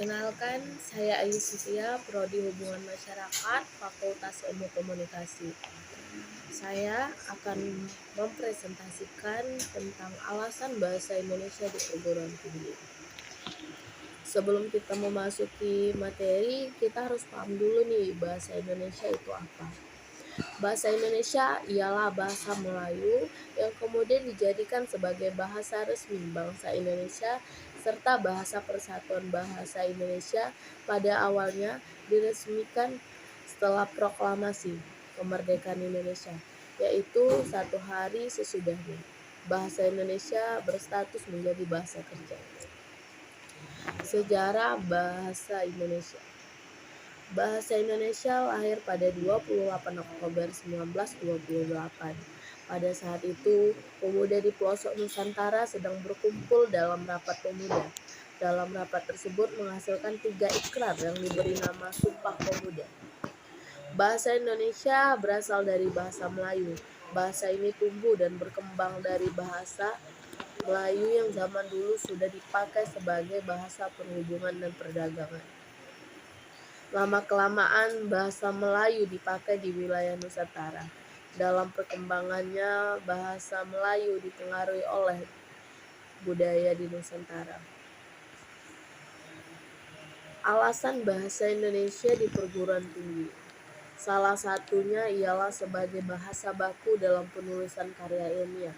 Perkenalkan, saya Ayu Sofia, Prodi Hubungan Masyarakat, Fakultas Ilmu Komunikasi. Saya akan mempresentasikan tentang alasan bahasa Indonesia di perguruan tinggi. Sebelum kita memasuki materi, kita harus paham dulu nih bahasa Indonesia itu apa. Bahasa Indonesia ialah bahasa Melayu yang kemudian dijadikan sebagai bahasa resmi bangsa Indonesia serta bahasa Persatuan Bahasa Indonesia. Pada awalnya diresmikan setelah proklamasi kemerdekaan Indonesia, yaitu 1 hari sesudahnya. Bahasa Indonesia berstatus menjadi bahasa kerja. Sejarah bahasa Indonesia. Bahasa Indonesia lahir pada 28 Oktober 1928. Pada saat itu, pemuda di pelosok Nusantara sedang berkumpul dalam rapat pemuda. Dalam rapat tersebut menghasilkan 3 ikrar yang diberi nama Sumpah Pemuda. Bahasa Indonesia berasal dari bahasa Melayu. Bahasa ini tumbuh dan berkembang dari bahasa Melayu yang zaman dulu sudah dipakai sebagai bahasa perhubungan dan perdagangan. Lama-kelamaan bahasa Melayu dipakai di wilayah Nusantara. Dalam perkembangannya, bahasa Melayu dipengaruhi oleh budaya di Nusantara. Alasan bahasa Indonesia di perguruan tinggi. Salah satunya ialah sebagai bahasa baku dalam penulisan karya ilmiah.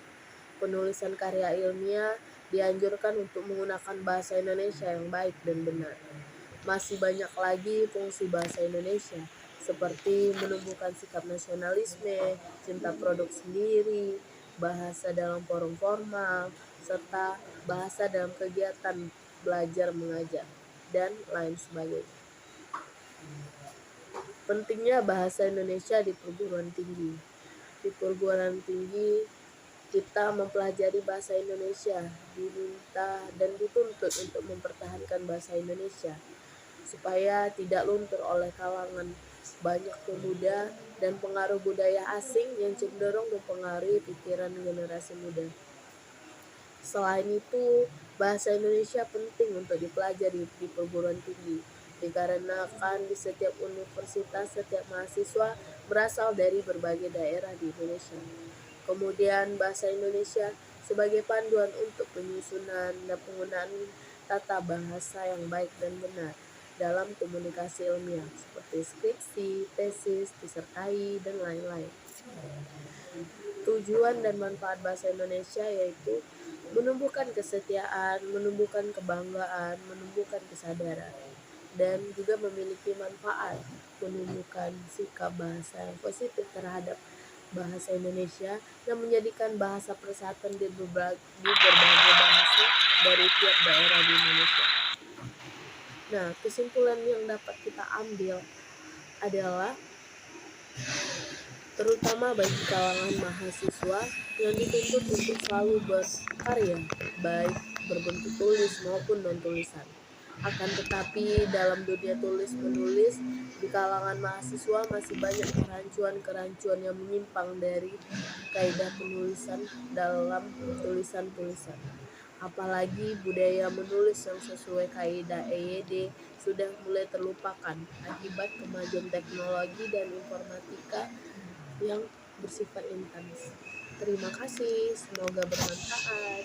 Penulisan karya ilmiah dianjurkan untuk menggunakan bahasa Indonesia yang baik dan benar. Masih banyak lagi fungsi bahasa Indonesia, seperti menumbuhkan sikap nasionalisme, cinta produk sendiri, bahasa dalam forum formal, serta bahasa dalam kegiatan belajar mengajar, dan lain sebagainya. Pentingnya bahasa Indonesia di perguruan tinggi. Di perguruan tinggi, kita mempelajari bahasa Indonesia, diminta dan dituntut untuk mempertahankan bahasa Indonesia supaya tidak luntur oleh kalangan banyak pemuda dan pengaruh budaya asing yang cenderung mempengaruhi pikiran generasi muda. Selain itu, bahasa Indonesia penting untuk dipelajari di perguruan tinggi, dikarenakan di setiap universitas setiap mahasiswa berasal dari berbagai daerah di Indonesia. Kemudian bahasa Indonesia sebagai panduan untuk penyusunan dan penggunaan tata bahasa yang baik dan benar dalam komunikasi ilmiah seperti skripsi, tesis, disertai, dan lain-lain. Tujuan dan manfaat bahasa Indonesia yaitu menumbuhkan kesetiaan, menumbuhkan kebanggaan, menumbuhkan kesadaran, dan juga memiliki manfaat menumbuhkan sikap bahasa yang positif terhadap bahasa Indonesia yang menjadikan bahasa persatuan di berbagai bahasa dari tiap daerah di Indonesia. Nah, kesimpulan yang dapat kita ambil adalah terutama bagi kalangan mahasiswa yang dituntut untuk selalu berkarya, baik berbentuk tulis maupun non-tulisan. Akan tetapi dalam dunia tulis-menulis, di kalangan mahasiswa masih banyak kerancuan-kerancuan yang menyimpang dari kaidah penulisan dalam tulisan-tulisan. Apalagi budaya menulis yang sesuai kaidah EYD sudah mulai terlupakan akibat kemajuan teknologi dan informatika yang bersifat intens. Terima kasih, semoga bermanfaat.